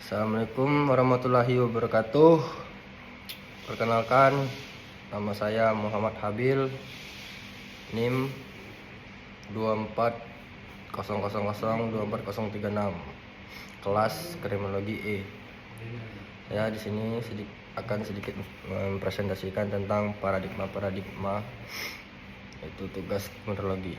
Assalamualaikum warahmatullahi wabarakatuh. Perkenalkan, nama saya Muhammad Habil, NIM 24000240036, kelas kriminologi E. Saya di sini akan sedikit mempresentasikan tentang paradigma, yaitu tugas kriminologi.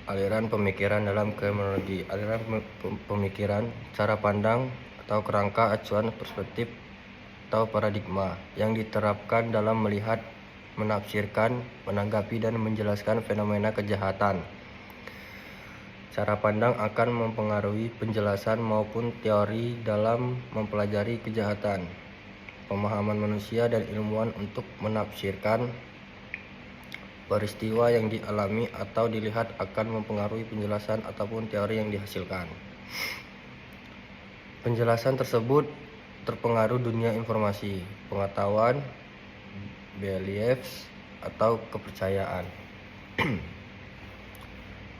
Aliran pemikiran dalam kriminologi. Aliran pemikiran, cara pandang atau kerangka acuan perspektif atau paradigma yang diterapkan dalam melihat, menafsirkan, menanggapi dan menjelaskan fenomena kejahatan. Cara pandang akan mempengaruhi penjelasan maupun teori dalam mempelajari kejahatan. Pemahaman manusia dan ilmuwan untuk menafsirkan peristiwa yang dialami atau dilihat akan mempengaruhi penjelasan ataupun teori yang dihasilkan. Penjelasan tersebut terpengaruh dunia informasi, pengetahuan, beliefs, atau kepercayaan.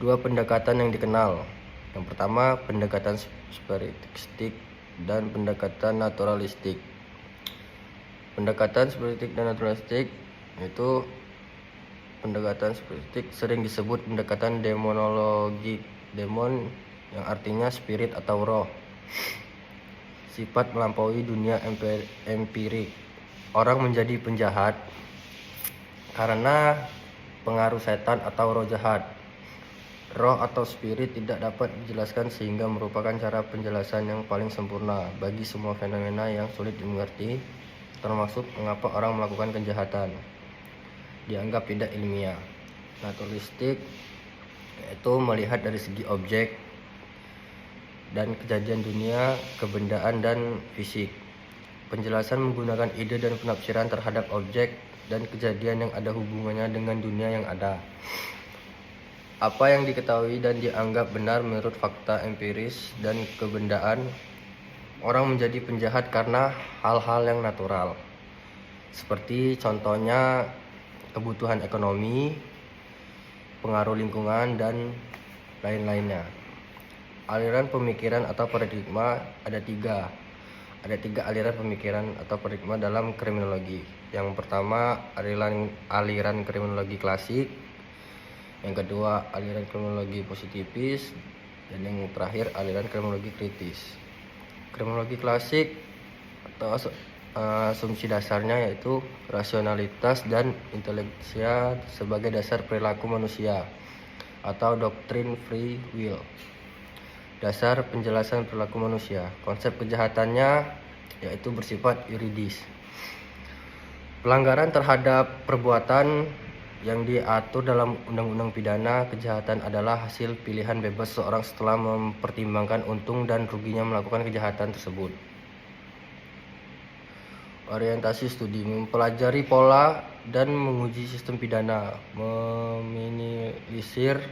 Dua pendekatan yang dikenal. Yang pertama, pendekatan spiritistik dan pendekatan naturalistik. Pendekatan spiritistik dan naturalistik yaitu pendekatan spiritistik sering disebut pendekatan demonologi, demon yang artinya spirit atau roh, sifat melampaui dunia empirik. Orang menjadi penjahat karena pengaruh setan atau roh jahat. Roh atau spirit tidak dapat dijelaskan sehingga merupakan cara penjelasan yang paling sempurna bagi semua fenomena yang sulit dimengerti, termasuk mengapa orang melakukan kejahatan. Dianggap tidak ilmiah. Naturalistik yaitu melihat dari segi objek dan kejadian dunia, kebendaan dan fisik. Penjelasan menggunakan ide dan penafsiran terhadap objek dan kejadian yang ada hubungannya dengan dunia yang ada. Apa yang diketahui dan dianggap benar menurut fakta empiris dan kebendaan, orang menjadi penjahat karena hal-hal yang natural. Seperti contohnya kebutuhan ekonomi, pengaruh lingkungan, dan lain-lainnya. Aliran pemikiran atau paradigma ada tiga. Ada tiga aliran pemikiran atau paradigma dalam kriminologi. Yang pertama, aliran kriminologi klasik. Yang kedua, aliran kriminologi positifis. Dan yang terakhir, aliran kriminologi kritis. Kriminologi klasik atau asumsi dasarnya yaitu rasionalitas dan inteleksia sebagai dasar perilaku manusia atau doktrin free will, dasar penjelasan perilaku manusia. Konsep kejahatannya yaitu bersifat yuridis. Pelanggaran terhadap perbuatan yang diatur dalam undang-undang pidana kejahatan adalah hasil pilihan bebas seorang setelah mempertimbangkan untung dan ruginya melakukan kejahatan tersebut. Orientasi studi mempelajari pola dan menguji sistem pidana, meminimalisir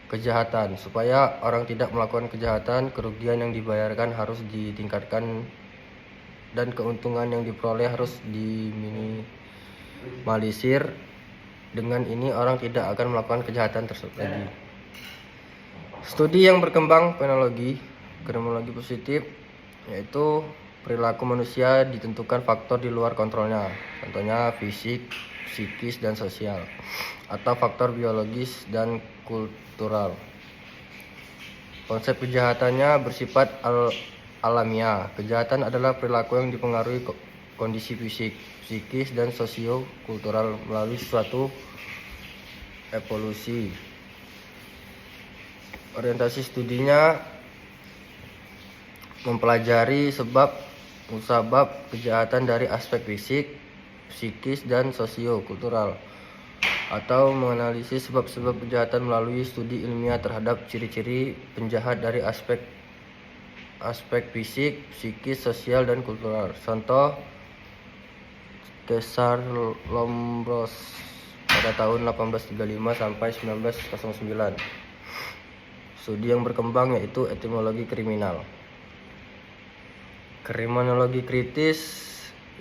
kejahatan supaya orang tidak melakukan kejahatan. Kerugian yang dibayarkan harus ditingkatkan dan keuntungan yang diperoleh harus diminimalisir. Dengan ini orang tidak akan melakukan kejahatan tersebut lagi. Studi yang berkembang kriminologi positif yaitu perilaku manusia ditentukan faktor di luar kontrolnya, contohnya fisik, psikis, dan sosial, atau faktor biologis dan kultural. Konsep kejahatannya bersifat alamiah. Kejahatan adalah perilaku yang dipengaruhi kondisi fisik, psikis, dan sosio-kultural melalui suatu evolusi. Orientasi studinya mempelajari sebab musabab kejahatan dari aspek fisik, psikis, dan sosio-kultural, atau menganalisis sebab-sebab kejahatan melalui studi ilmiah terhadap ciri-ciri penjahat dari aspek fisik, psikis, sosial, dan kultural. Contoh, Cesar Lombros pada tahun 1835 sampai 1909. Studi yang berkembang yaitu etimologi kriminal. Kriminologi kritis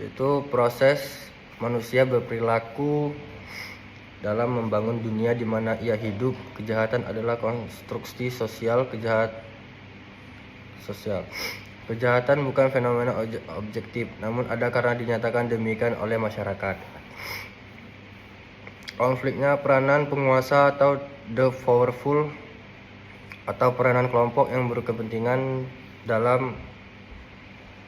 itu proses manusia berperilaku dalam membangun dunia di mana ia hidup. Kejahatan adalah konstruksi sosial. Kejahatan bukan fenomena objektif, namun ada karena dinyatakan demikian oleh masyarakat. Konfliknya peranan penguasa atau the powerful atau peranan kelompok yang berkepentingan dalam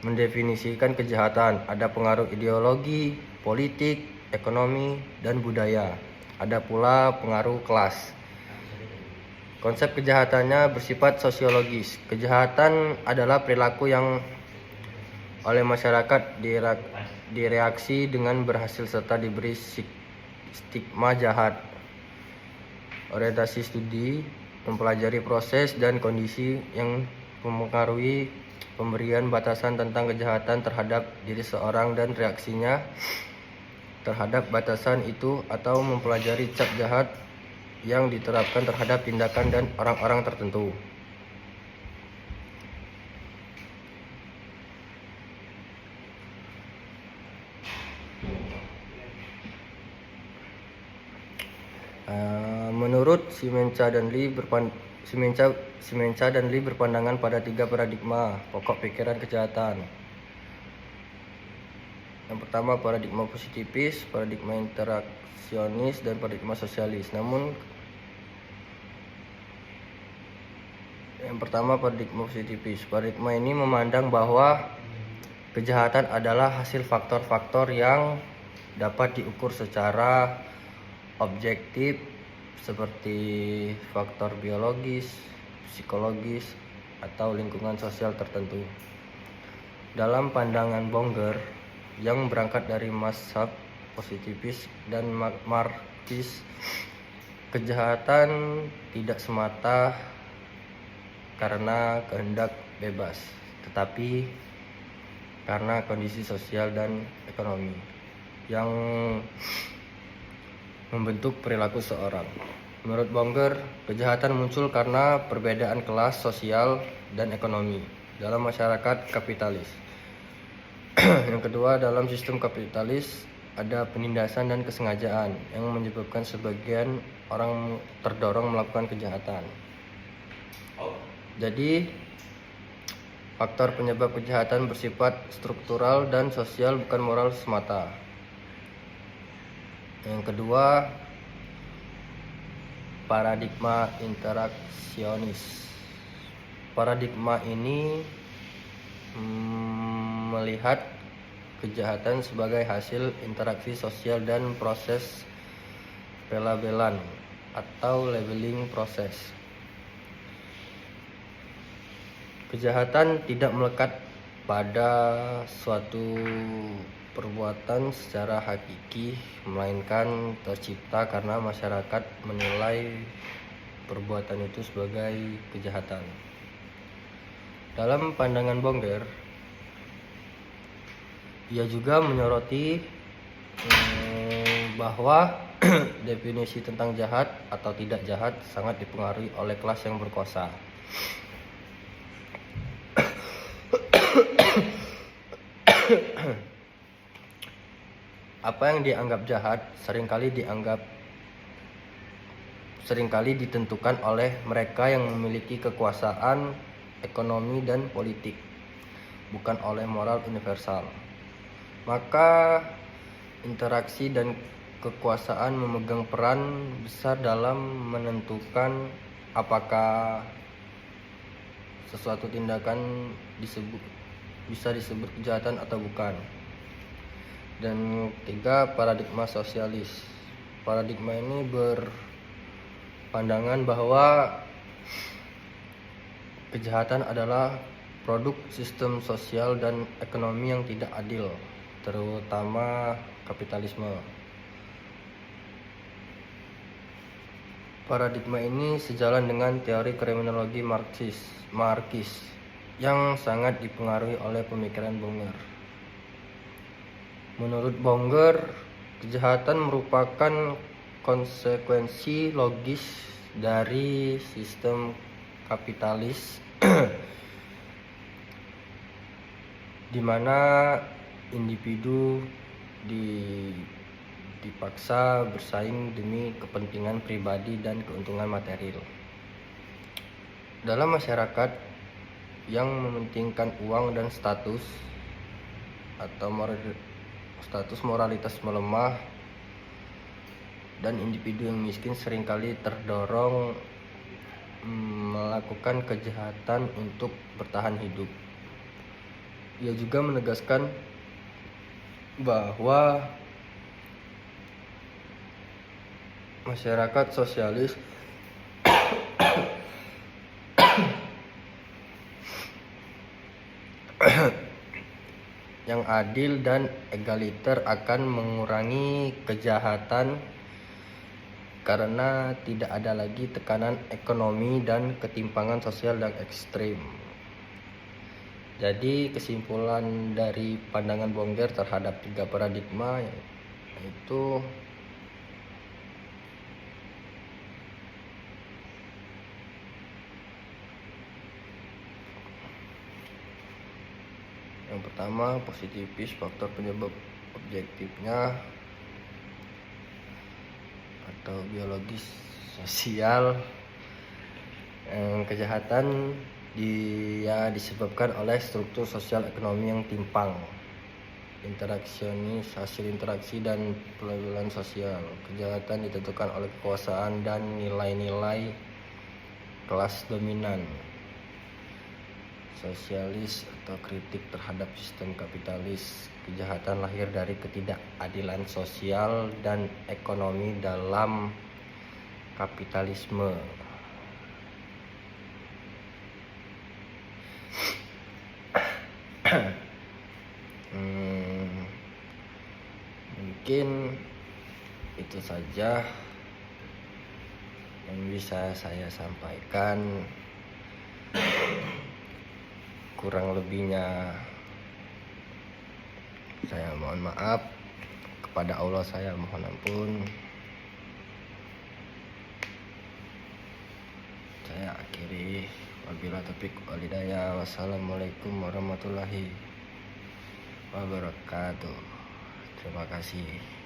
mendefinisikan kejahatan. Ada pengaruh ideologi, politik, ekonomi, dan budaya. Ada pula pengaruh kelas. Konsep kejahatannya bersifat sosiologis. Kejahatan adalah perilaku yang oleh masyarakat direaksi dengan berhasil serta diberi stigma jahat. Orientasi studi mempelajari proses dan kondisi yang mempengaruhi pemberian batasan tentang kejahatan terhadap diri seorang dan reaksinya terhadap batasan itu, atau mempelajari cap jahat yang diterapkan terhadap tindakan dan orang-orang tertentu. Menurut Simenca dan Lee berpandangan pada 3 paradigma pokok pikiran kejahatan. Yang pertama paradigma positifis, paradigma interaksionis, dan paradigma sosialis. Namun yang pertama paradigma positifis. Paradigma ini memandang bahwa kejahatan adalah hasil faktor-faktor yang dapat diukur secara objektif seperti faktor biologis, psikologis, atau lingkungan sosial tertentu. Dalam pandangan Bonger yang berangkat dari mazhab positifis dan Marxis, kejahatan tidak semata karena kehendak bebas, tetapi karena kondisi sosial dan ekonomi yang membentuk perilaku seorang. Menurut Bonger, kejahatan muncul karena perbedaan kelas sosial dan ekonomi dalam masyarakat kapitalis. Yang kedua, dalam sistem kapitalis ada penindasan dan kesengajaan yang menyebabkan sebagian orang terdorong melakukan kejahatan. Jadi, faktor penyebab kejahatan bersifat struktural dan sosial, bukan moral semata. Yang kedua, paradigma interaksionis. Paradigma ini melihat kejahatan sebagai hasil interaksi sosial dan proses pelabelan atau labeling proses. Kejahatan tidak melekat pada suatu perbuatan secara hakiki, melainkan tercipta karena masyarakat menilai perbuatan itu sebagai kejahatan. Dalam pandangan Bonger, ia juga menyoroti bahwa definisi tentang jahat atau tidak jahat sangat dipengaruhi oleh kelas yang berkuasa. Apa yang dianggap jahat seringkali ditentukan oleh mereka yang memiliki kekuasaan ekonomi dan politik, bukan oleh moral universal. Maka interaksi dan kekuasaan memegang peran besar dalam menentukan apakah sesuatu tindakan bisa disebut kejahatan atau bukan. Dan ketiga, paradigma sosialis. Paradigma ini berpandangan bahwa kejahatan adalah produk sistem sosial dan ekonomi yang tidak adil, terutama kapitalisme. Paradigma ini sejalan dengan teori kriminologi Marxis yang sangat dipengaruhi oleh pemikiran Bonger. Menurut Bonger, kejahatan merupakan konsekuensi logis dari sistem kapitalis di mana individu dipaksa bersaing demi kepentingan pribadi dan keuntungan material. Dalam masyarakat yang mementingkan uang dan status atau status moralitas melemah, dan individu yang miskin seringkali terdorong melakukan kejahatan untuk bertahan hidup. Ia juga menegaskan bahwa masyarakat sosialis yang adil dan egaliter akan mengurangi kejahatan karena tidak ada lagi tekanan ekonomi dan ketimpangan sosial yang ekstrim. Jadi kesimpulan dari pandangan Bongger terhadap 3 paradigma yaitu yang pertama, positifis, faktor penyebab objektifnya atau biologis sosial. Kejahatan disebabkan oleh struktur sosial ekonomi yang timpang, hasil interaksi dan pelabelan sosial. Kejahatan ditentukan oleh kekuasaan dan nilai-nilai kelas dominan, sosialis atau kritik terhadap sistem kapitalis. Kejahatan lahir dari ketidakadilan sosial dan ekonomi dalam kapitalisme. Mungkin itu saja yang bisa saya sampaikan. Kurang lebihnya saya mohon maaf. Kepada Allah saya mohon ampun. Saya akhiri, wabillahi taufiq wal hidayah. Wassalamualaikum warahmatullahi wabarakatuh. Terima kasih.